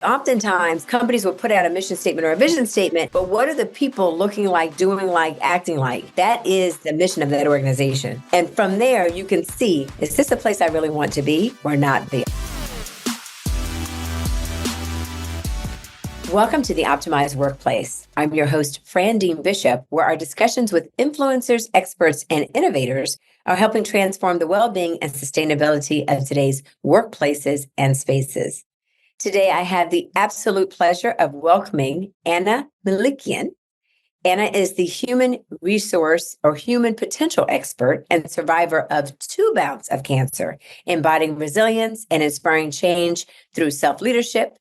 Oftentimes, companies will put out a mission statement or a vision statement, but what are the people looking like, doing like, acting like? That is the mission of that organization. And from there, you can see, is this a place I really want to be or not be? Welcome to the Optimized Workplace. I'm your host, Fran Dean Bishop, where our discussions with influencers, experts, and innovators are helping transform the well-being and sustainability of today's workplaces and spaces. Today, I have the absolute pleasure of welcoming Ana Melikian. Ana is the human resource or human potential expert and survivor of 2 bouts of cancer, embodying resilience and inspiring change through self-leadership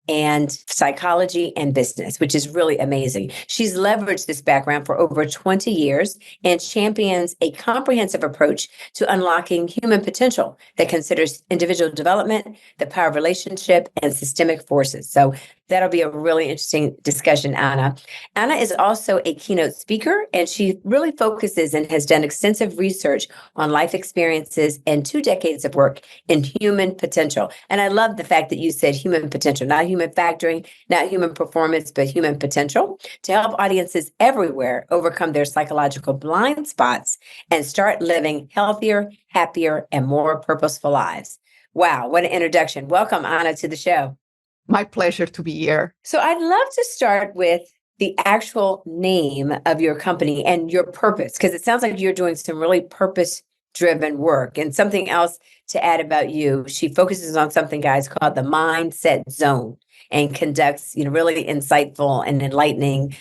and psychology and business, which is really amazing. She's leveraged this background for over 20 years and champions a comprehensive approach to unlocking human potential that considers individual development, the power of relationship, and systemic forces. So that'll be a really interesting discussion, Ana. Ana is also a keynote speaker, and she really focuses and has done extensive research on life experiences and 2 decades of work in human potential. And I love the fact that you said human potential, not human factoring, not human performance, but human potential, to help audiences everywhere overcome their psychological blind spots and start living healthier, happier, and more purposeful lives. Wow, what an introduction. Welcome, Ana, to the show. My pleasure to be here. So I'd love to start with the actual name of your company and your purpose, because it sounds like you're doing some really purpose-driven work. And something else to add about you, she focuses on something, guys, called the Mindset Zone, and conducts, really insightful and enlightening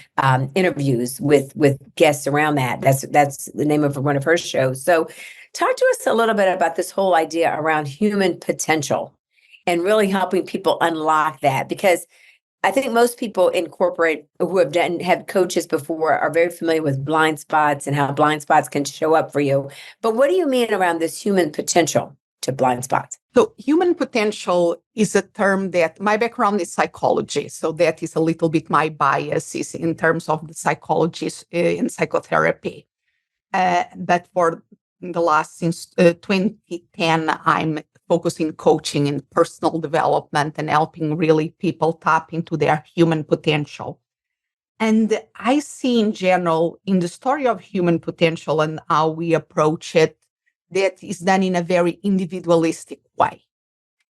interviews with guests around that. That's the name of one of her shows. So talk to us a little bit about this whole idea around human potential and really helping people unlock that, because I think most people in corporate who have coaches before are very familiar with blind spots and how blind spots can show up for you. But what do you mean around this human potential to blind spots? So human potential is a term that my background is psychology. So that is a little bit my bias is in terms of the psychology in psychotherapy. But for the last, since 2010, I'm focusing coaching in personal development and helping really people tap into their human potential. And I see in general in the story of human potential and how we approach it, that is done in a very individualistic way.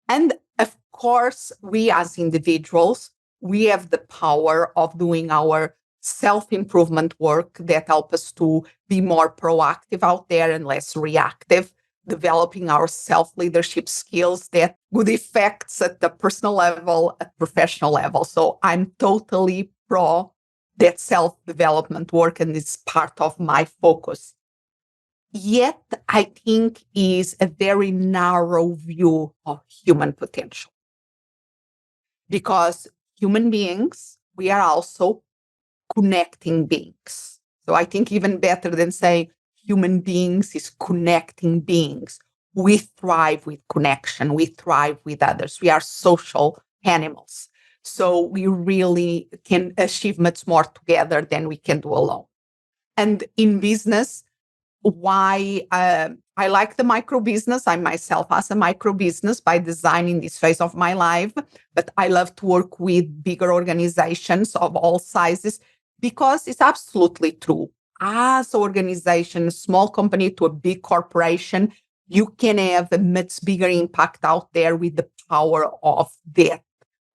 And of course, we as individuals, we have the power of doing our self-improvement work that help us to be more proactive out there and less reactive, developing our self-leadership skills that good effects at the personal level, at professional level. So I'm totally pro that self-development work, and it's part of my focus. Yet, I think is a very narrow view of human potential. Because human beings, we are also connecting beings. So I think even better than saying human beings is connecting beings. We thrive with connection. We thrive with others. We are social animals. So we really can achieve much more together than we can do alone. And in business, why I like the micro business. I myself as a micro business by design in this phase of my life, but I love to work with bigger organizations of all sizes because it's absolutely true. As an organization, a small company to a big corporation, you can have a much bigger impact out there with the power of that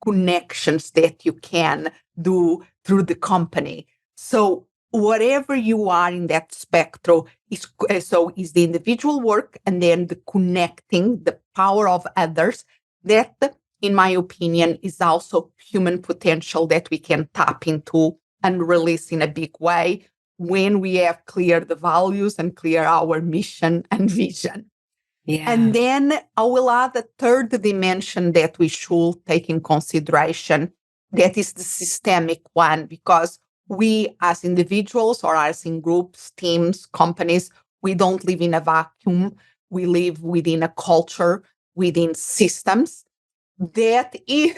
connections that you can do through the company. So whatever you are in that spectrum is the individual work and then the connecting, the power of others. That, in my opinion, is also human potential that we can tap into and release in a big way when we have clear the values and clear our mission and vision. Yeah. And then I will add a third dimension that we should take in consideration. That is the systemic one, because we as individuals or as in groups, teams, companies, we don't live in a vacuum. We live within a culture, within systems. That is,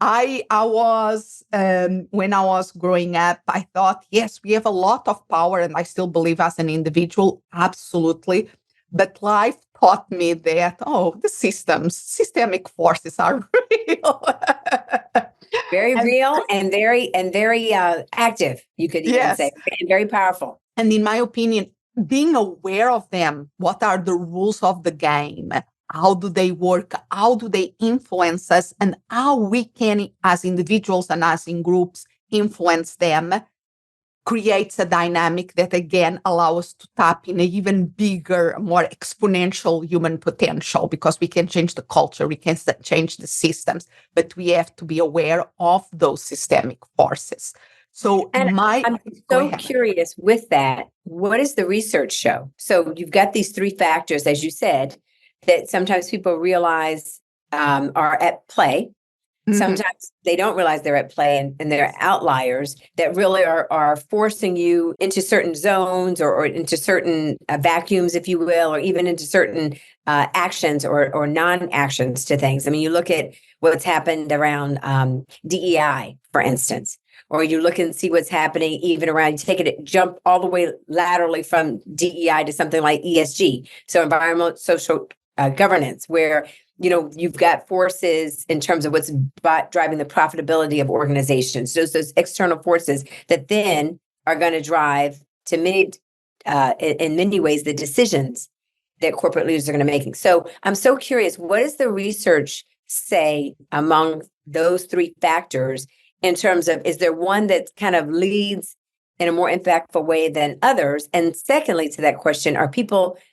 I was, when I was growing up, I thought, yes, we have a lot of power, and I still believe as an individual, absolutely. But life taught me that, the systemic forces are real. Very real and very active, you could even say, and very powerful. And in my opinion, being aware of them, what are the rules of the game? How do they work? How do they influence us? And how we can, as individuals and as in groups, influence them, creates a dynamic that, again, allows us to tap in an even bigger, more exponential human potential, because we can change the culture, we can change the systems, but we have to be aware of those systemic forces. So I'm so curious with that. What does the research show? So you've got these three factors, as you said, that sometimes people realize are at play. Mm-hmm. Sometimes they don't realize they're at play, and they're outliers that really are forcing you into certain zones or into certain vacuums, if you will, or even into certain actions or non-actions to things. I mean, you look at what's happened around DEI, for instance, or you look and see what's happening even around, you take it, jump all the way laterally from DEI to something like ESG. So environmental, social governance, where, you know, you've got forces in terms of what's driving the profitability of organizations. Those external forces that then are going to drive to many, in many ways, the decisions that corporate leaders are going to be making. So I'm so curious, what does the research say among those three factors in terms of, is there one that kind of leads in a more impactful way than others? And secondly, to that question,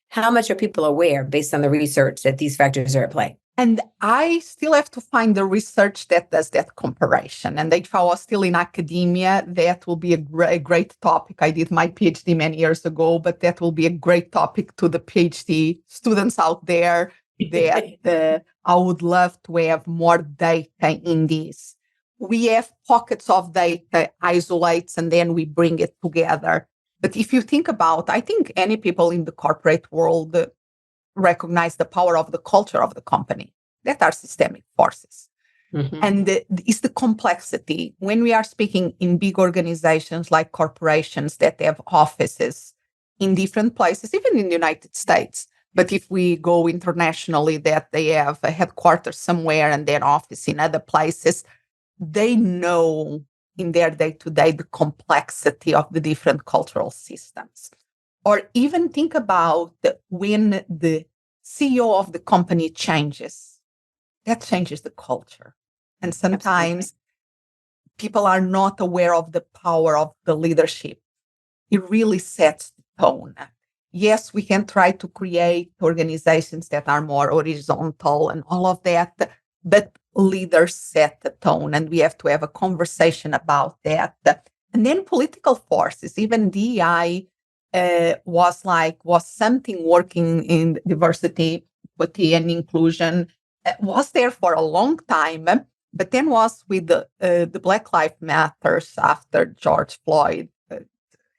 how much are people aware, based on the research, that these factors are at play? And I still have to find the research that does that comparison. And if I was still in academia, that will be a great topic. I did my PhD many years ago, but that will be a great topic to the PhD students out there, that I would love to have more data in this. We have pockets of data, isolates, and then we bring it together. But if you think about, I think any people in the corporate world recognize the power of the culture of the company. That are systemic forces. Mm-hmm. And it's the complexity. When we are speaking in big organizations like corporations that have offices in different places, even in the United States, but if we go internationally, that they have a headquarters somewhere and their office in other places, they know in their day-to-day the complexity of the different cultural systems. Or even think about when the CEO of the company changes, that changes the culture. And sometimes people are not aware of the power of the leadership. It really sets the tone. Yes, we can try to create organizations that are more horizontal and all of that, but leaders set the tone, and we have to have a conversation about that. And then political forces, even DEI was something working in diversity, equity, and inclusion, was there for a long time, but then was with the Black Lives Matters after George Floyd,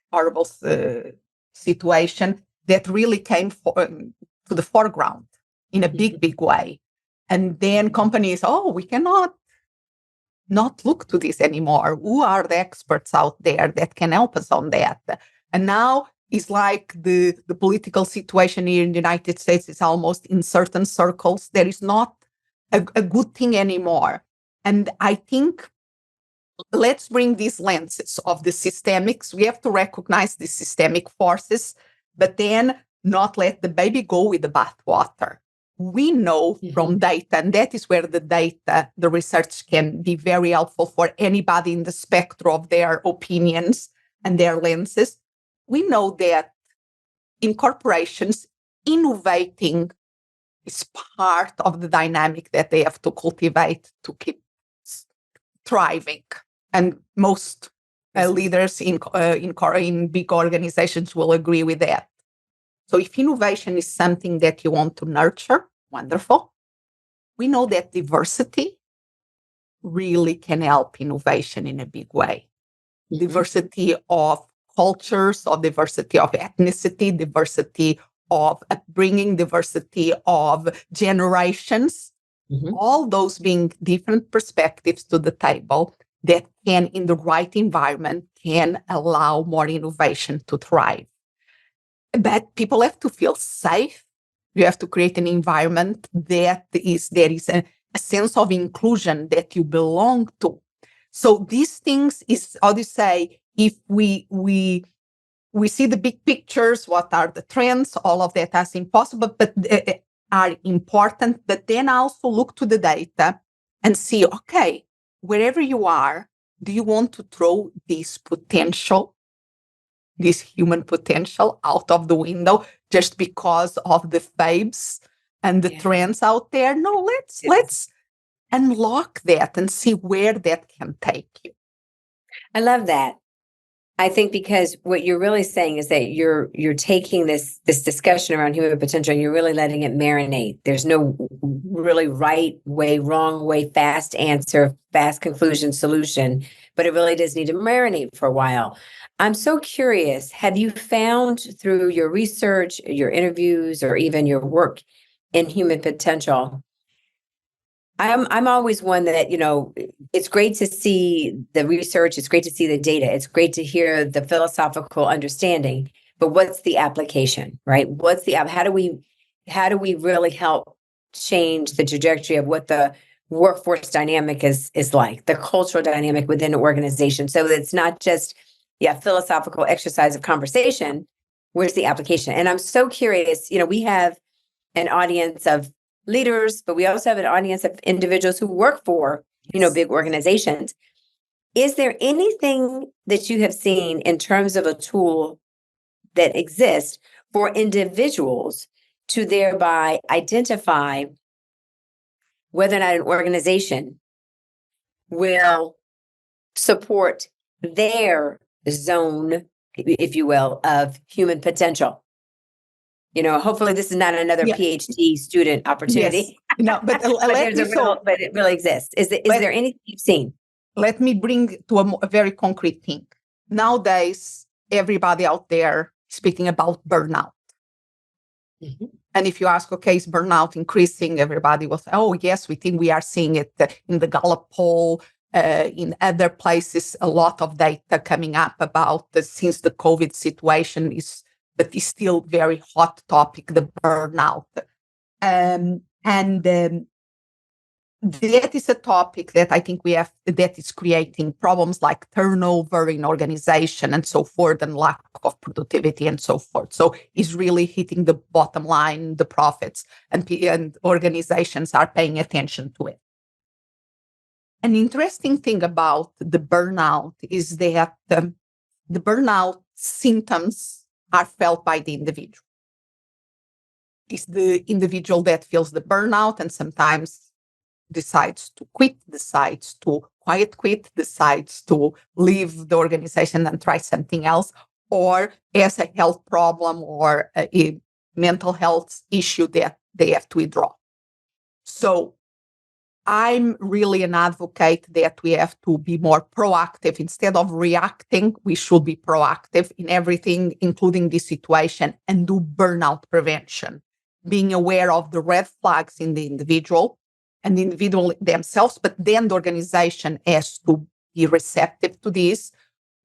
horrible situation, that really came to the foreground in a big way. And then companies, we cannot not look to this anymore. Who are the experts out there that can help us on that? And now it's like the political situation here in the United States is almost, in certain circles, there is not a good thing anymore. And I think let's bring these lenses of the systemics. We have to recognize the systemic forces, but then not let the baby go with the bathwater. We know from data, and that is where the research can be very helpful for anybody in the spectrum of their opinions and their lenses. We know that in corporations, innovating is part of the dynamic that they have to cultivate to keep thriving. And most leaders in big organizations will agree with that. So if innovation is something that you want to nurture, wonderful. We know that diversity really can help innovation in a big way. Mm-hmm. Diversity of cultures, or diversity of ethnicity, diversity of upbringing, diversity of generations, all those being different perspectives to the table that can, in the right environment, can allow more innovation to thrive. But people have to feel safe. You have to create an environment that there is a sense of inclusion, that you belong to. So these things is, how do you say, if we see the big pictures, what are the trends, all of that is impossible, but are important, but then also look to the data and see, okay, wherever you are, do you want to throw this potential, this human potential out of the window just because of the faves and the trends out there? No, let's unlock that and see where that can take you. I love that. I think because what you're really saying is that you're taking this discussion around human potential and you're really letting it marinate. There's no really right way, wrong way, fast answer, fast conclusion, solution, but it really does need to marinate for a while. I'm so curious, have you found through your research, your interviews, or even your work in human potential? I'm always one that, it's great to see the research, it's great to see the data, it's great to hear the philosophical understanding, but what's the application, right? How do we really help change the trajectory of what the workforce dynamic is like, the cultural dynamic within an organization, so that it's not just philosophical exercise of conversation. Where's the application? And I'm so curious, we have an audience of leaders, but we also have an audience of individuals who work for, big organizations. Is there anything that you have seen in terms of a tool that exists for individuals to thereby identify whether or not an organization will support their zone, if you will, of human potential? Hopefully this is not another PhD student opportunity. Yes. But but it really exists. Is there anything you've seen? Let me bring to a very concrete thing. Nowadays, everybody out there is speaking about burnout. Mm-hmm. And if you ask, okay, is burnout increasing? Everybody will say, oh, yes, we think we are seeing it in the Gallup poll, in other places, a lot of data coming up about since the COVID situation but it's still very hot topic, the burnout. That is a topic that I think that is creating problems like turnover in organization and so forth, and lack of productivity and so forth. So it's really hitting the bottom line, the profits, and organizations are paying attention to it. An interesting thing about the burnout is that the burnout symptoms are felt by the individual. It's the individual that feels the burnout and sometimes decides to quit, decides to quiet quit, decides to leave the organization and try something else, or has a health problem or a mental health issue that they have to withdraw. So I'm really an advocate that we have to be more proactive. Instead of reacting, we should be proactive in everything, including this situation, and do burnout prevention, being aware of the red flags in the individual and the individual themselves, but then the organization has to be receptive to this.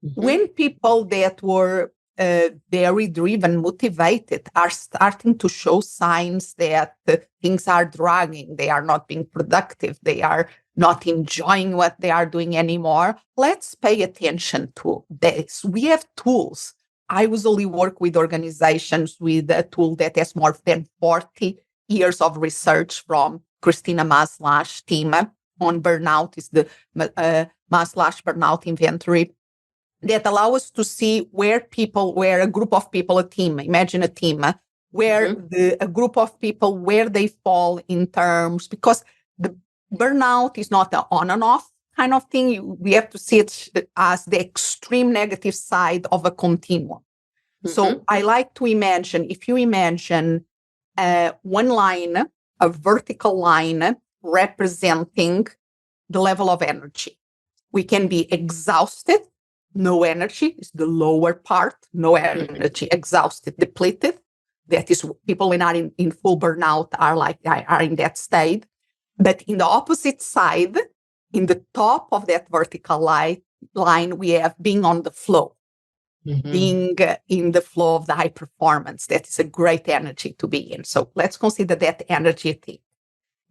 Mm-hmm. When people that were very driven, motivated, are starting to show signs that things are dragging, they are not being productive, they are not enjoying what they are doing anymore, let's pay attention to this. We have tools. I usually work with organizations with a tool that has more than 40 years of research from Christina Maslach's team on burnout. Is the Maslach burnout inventory that allow us to see where a group of people, a team, imagine a team, where mm-hmm. A group of people, where they fall in terms, because the burnout is not an on and off kind of thing. We have to see it as the extreme negative side of a continuum. Mm-hmm. So I like to imagine, if you imagine one line, a vertical line representing the level of energy. We can be exhausted, no energy is the lower part, no energy, exhausted, depleted. That is, people when are in full burnout are in that state. But in the opposite side, in the top of that vertical line, we have being on the flow. Mm-hmm. Being in the flow of the high performance. That is a great energy to be in. So let's consider that energy thing.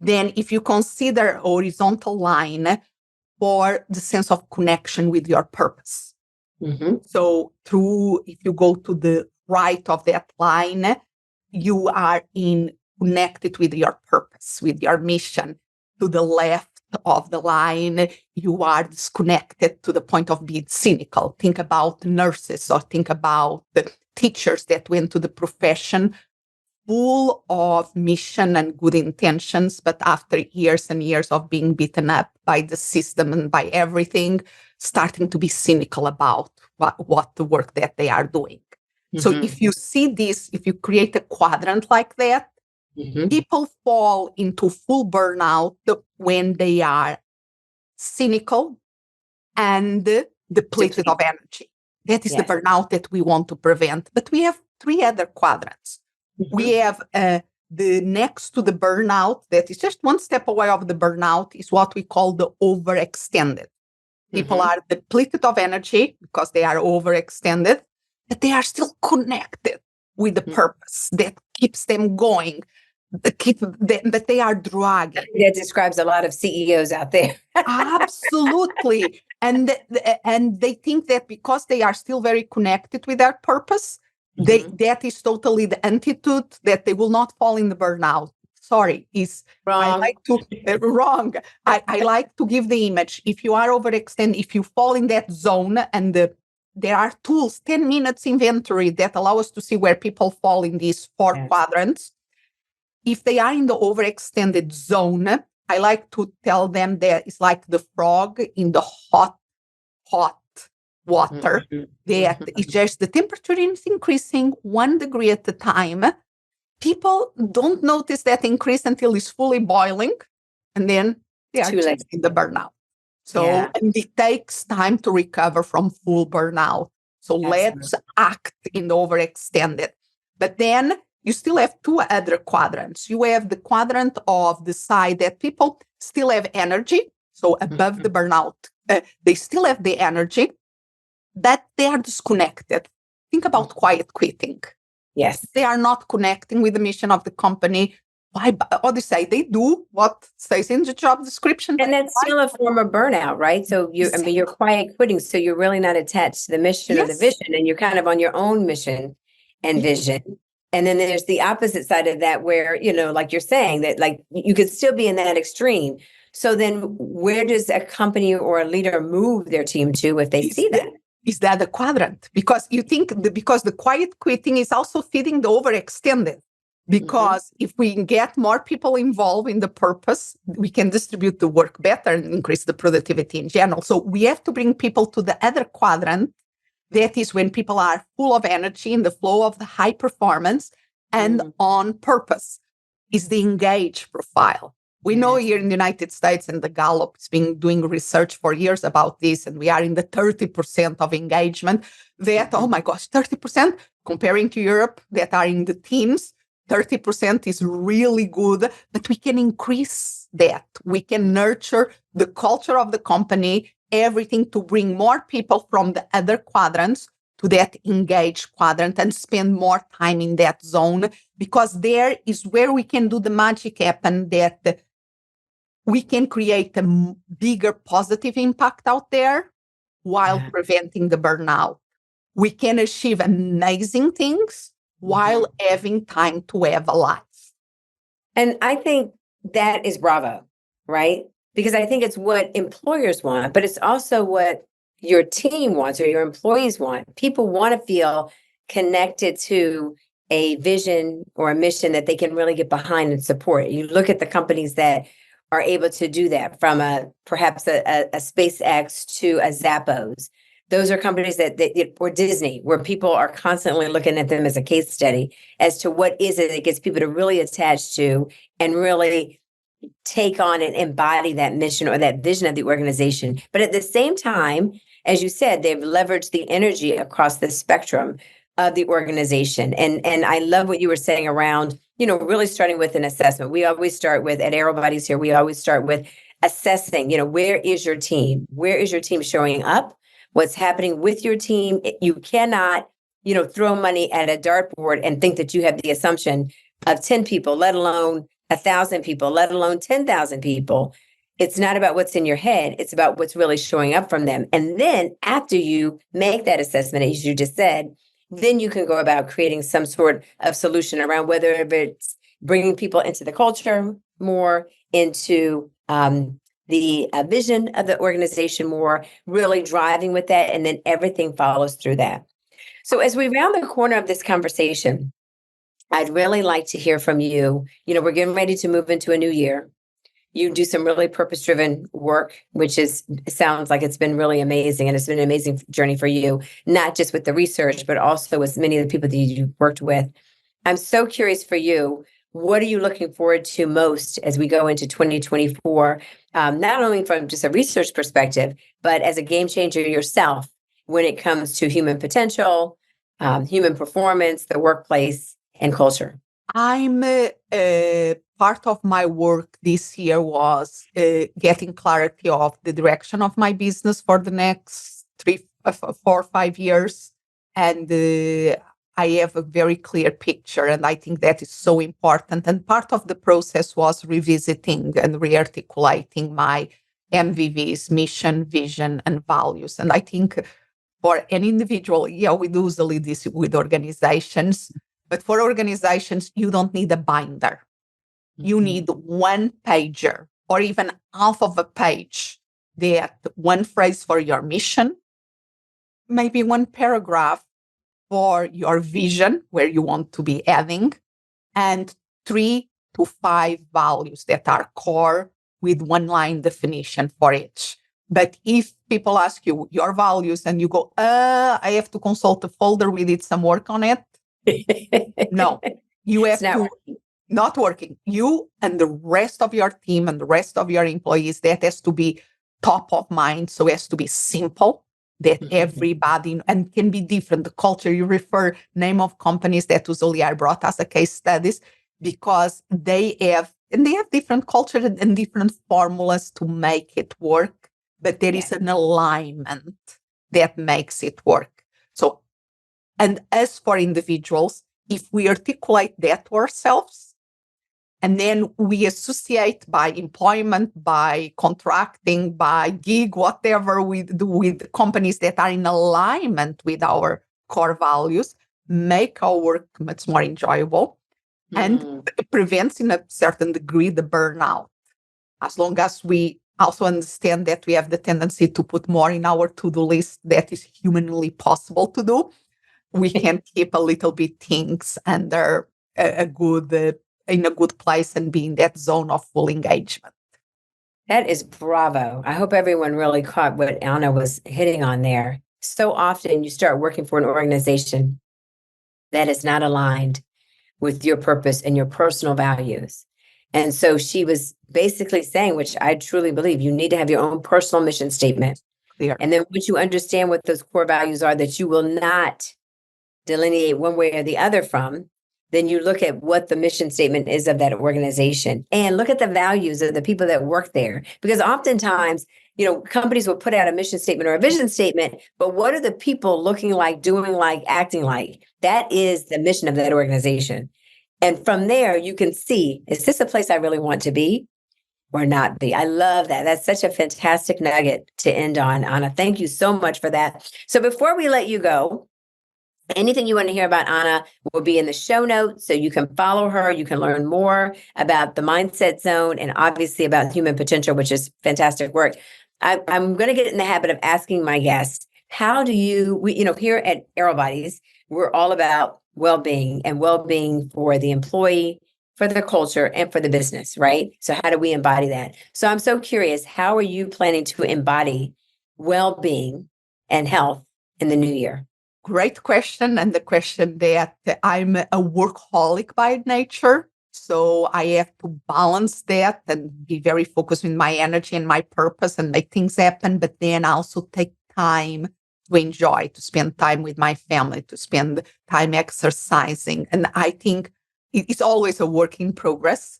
Then if you consider horizontal line, for the sense of connection with your purpose. Mm-hmm. So if you go to the right of that line, you are connected with your purpose, with your mission. To the left of the line, you are disconnected to the point of being cynical. Think about nurses or think about the teachers that went to the profession full of mission and good intentions, but after years and years of being beaten up by the system and by everything, starting to be cynical about what the work that they are doing. Mm-hmm. So if you see this, if you create a quadrant like that, mm-hmm. people fall into full burnout when they are cynical and depleted of energy. That is the burnout that we want to prevent. But we have 3 other quadrants. Mm-hmm. We have the next to the burnout, that is just one step away of the burnout, is what we call the overextended. People mm-hmm. are depleted of energy because they are overextended, but they are still connected with the mm-hmm. purpose that keeps them going, but they are dragging. That describes a lot of CEOs out there. Absolutely. And they think that because they are still very connected with their purpose, mm-hmm. that is totally the antidote, that they will not fall in the burnout. Sorry, is wrong. I like to wrong. I like to give the image. If you are overextended, if you fall in that zone, and there are tools, 10 minutes inventory that allow us to see where people fall in these 4 quadrants. If they are in the overextended zone, I like to tell them that it's like the frog in the hot water. Mm-hmm. That it's just the temperature is increasing 1 degree at a time. People don't notice that increase until it's fully boiling, and then they are just in the burnout. So and it takes time to recover from full burnout. So let's act in the overextended. But then you still have 2 other quadrants. You have the quadrant of the side that people still have energy. So above mm-hmm. the burnout, they still have the energy, but they are disconnected. Think about quiet quitting. Yes. They are not connecting with the mission of the company. Why? What they say? They do what says in the job description. And that's still a form of burnout, right? So you're quiet quitting. So you're really not attached to the mission or the vision, and you're kind of on your own mission and vision. And then there's the opposite side of that where, like you're saying, that like you could still be in that extreme. So then where does a company or a leader move their team to if they see that? Is that a quadrant? Because you think because the quiet quitting is also feeding the overextended. Because mm-hmm. if we get more people involved in the purpose, we can distribute the work better and increase the productivity in general. So we have to bring people to the other quadrant. That is when people are full of energy in the flow of the high performance and on purpose, is the engaged profile. We know here in the United States, and the Gallup has been doing research for years about this, and we are in the 30% of engagement that, oh my gosh, 30% comparing to Europe that are in the teens, 30% is really good, but we can increase that. We can nurture the culture of the company, everything to bring more people from the other quadrants to that engaged quadrant and spend more time in that zone, because there is where we can do the magic happen, that we can create a bigger positive impact out there while preventing the burnout. We can achieve amazing things while having time to have a life. And I think that is bravo, right? Because I think it's what employers want, but it's also what your team wants or your employees want. People want to feel connected to a vision or a mission that they can really get behind and support. You look at the companies that are able to do that, from perhaps a SpaceX to a Zappos. Those are companies that or Disney, where people are constantly looking at them as a case study as to what is it that gets people to really attach to and really take on and embody that mission or that vision of the organization. But at the same time, as you said, they've leveraged the energy across the spectrum of the organization. And I love what you were saying around, really starting with an assessment. We always start with, at Aero Bodies here, we always start with assessing, where is your team? Where is your team showing up? What's happening with your team? You cannot, throw money at a dartboard and think that you have the assumption of 10 people, let alone 1,000 people, let alone 10,000 people. It's not about what's in your head. It's about what's really showing up from them. And then after you make that assessment, as you just said, then you can go about creating some sort of solution around whether it's bringing people into the culture more, into the vision of the organization more, really driving with that. And then everything follows through that. So as we round the corner of this conversation, I'd really like to hear from you. We're getting ready to move into a new year. You do some really purpose-driven work, which sounds like it's been really amazing. And it's been an amazing journey for you, not just with the research, but also with many of the people that you've worked with. I'm so curious for you. What are you looking forward to most as we go into 2024? Not only from just a research perspective, but as a game changer yourself when it comes to human potential, human performance, the workplace, and culture. I'm part of my work this year was getting clarity of the direction of my business for the next 4 or 5 years. And I have a very clear picture, and I think that is so important. And part of the process was revisiting and rearticulating my MVVs, mission, vision, and values. And I think for an individual, we do usually this with organizations, but for organizations, you don't need a binder. You need one pager or even half of a page, that one phrase for your mission, maybe one paragraph for your vision, where you want to be adding, and 3 to 5 values that are core with one line definition for each. But if people ask you your values and you go, I have to consult a folder, we did some work on it. No, you have to. Not working. You and the rest of your team and the rest of your employees, that has to be top of mind. So it has to be simple, that everybody, and can be different. The culture, you refer name of companies that usually are brought as a case studies, because they have different culture and different formulas to make it work. But there is an alignment that makes it work. So, and as for individuals, if we articulate that to ourselves, and then we associate by employment, by contracting, by gig, whatever we do with companies that are in alignment with our core values, make our work much more enjoyable and prevents in a certain degree the burnout. As long as we also understand that we have the tendency to put more in our to-do list that is humanly possible to do, we can keep a little bit things under in a good place and be in that zone of full engagement. That is bravo. I hope everyone really caught what Ana was hitting on there. So often you start working for an organization that is not aligned with your purpose and your personal values. And so she was basically saying, which I truly believe, you need to have your own personal mission statement. Clear. And then once you understand what those core values are that you will not delineate one way or the other from, then you look at what the mission statement is of that organization and look at the values of the people that work there. Because oftentimes, companies will put out a mission statement or a vision statement, but what are the people looking like, doing like, acting like? That is the mission of that organization. And from there, you can see, is this a place I really want to be or not be? I love that. That's such a fantastic nugget to end on, Ana. Thank you so much for that. So before we let you go, anything you want to hear about Ana will be in the show notes, so you can follow her. You can learn more about the Mindset Zone and obviously about human potential, which is fantastic work. I'm going to get in the habit of asking my guests, how do here at Aerobodies, we're all about well-being and well-being for the employee, for the culture, and for the business, right? So how do we embody that? So I'm so curious, how are you planning to embody well-being and health in the new year? Great question. And the question that I'm a workaholic by nature. So I have to balance that and be very focused with my energy and my purpose and make things happen, but then also take time to enjoy, to spend time with my family, to spend time exercising. And I think it's always a work in progress.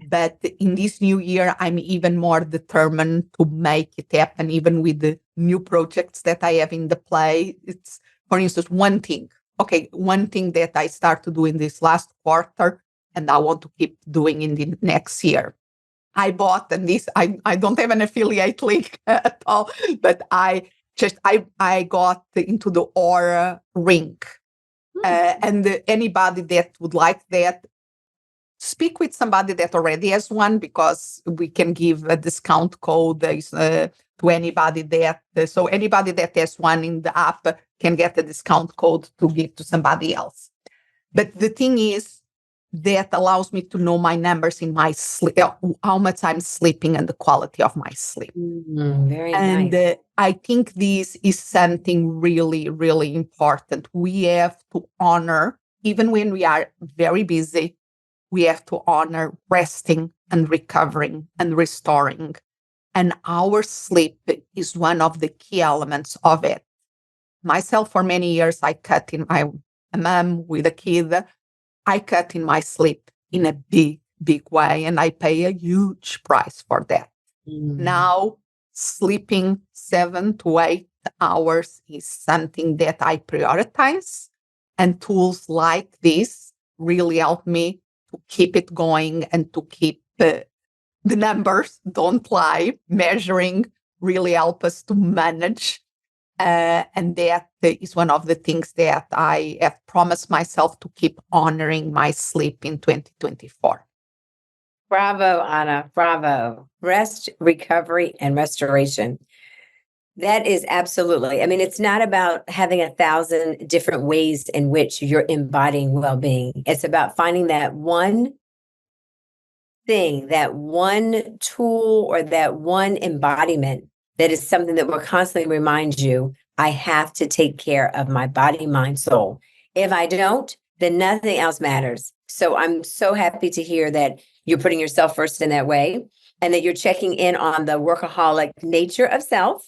But in this new year, I'm even more determined to make it happen, even with the new projects that I have in the play. It's, for instance, one thing that I start to do in this last quarter, and I want to keep doing in the next year. I bought, and this, I don't have an affiliate link at all, but I got into the Aura ring. And anybody that would like that, speak with somebody that already has one, because we can give a discount code to anybody so anybody that has one in the app can get a discount code to give to somebody else. But the thing is, that allows me to know my numbers in my sleep, how much I'm sleeping and the quality of my sleep. Very And nice. I think this is something really, really important. We have to honor, even when we are very busy, we have to honor resting and recovering and restoring. And our sleep is one of the key elements of it. Myself, for many years, I'm a mom with a kid. I cut in my sleep in a big, big way, and I pay a huge price for that. Now, sleeping 7 to 8 hours is something that I prioritize, and tools like this really help me to keep it going and to keep the numbers, don't lie, measuring really help us to manage. And that is one of the things that I have promised myself to keep honoring my sleep in 2024. Bravo, Ana. Bravo. Rest, recovery, and restoration. That is absolutely. I mean, it's not about having 1,000 different ways in which you're embodying well-being. It's about finding that one thing, that one tool, or that one embodiment that is something that will constantly remind you, I have to take care of my body, mind, soul. If I don't, then nothing else matters. So I'm so happy to hear that you're putting yourself first in that way, and that you're checking in on the workaholic nature of self,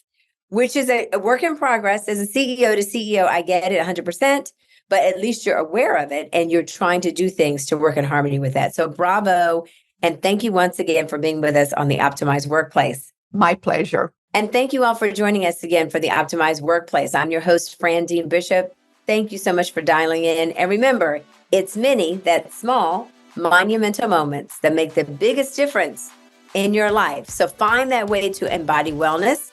which is a work in progress. As a CEO to CEO, I get it 100%, but at least you're aware of it and you're trying to do things to work in harmony with that. So bravo. And thank you once again for being with us on the Optimized Workplace. My pleasure. And thank you all for joining us again for the Optimized Workplace. I'm your host, Fran Dean Bishop. Thank you so much for dialing in. And remember, it's many, that small, monumental moments that make the biggest difference in your life. So find that way to embody wellness.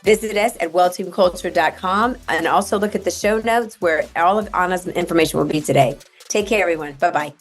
Visit us at wellteamculture.com, and also look at the show notes where all of Ana's information will be today. Take care, everyone. Bye-bye.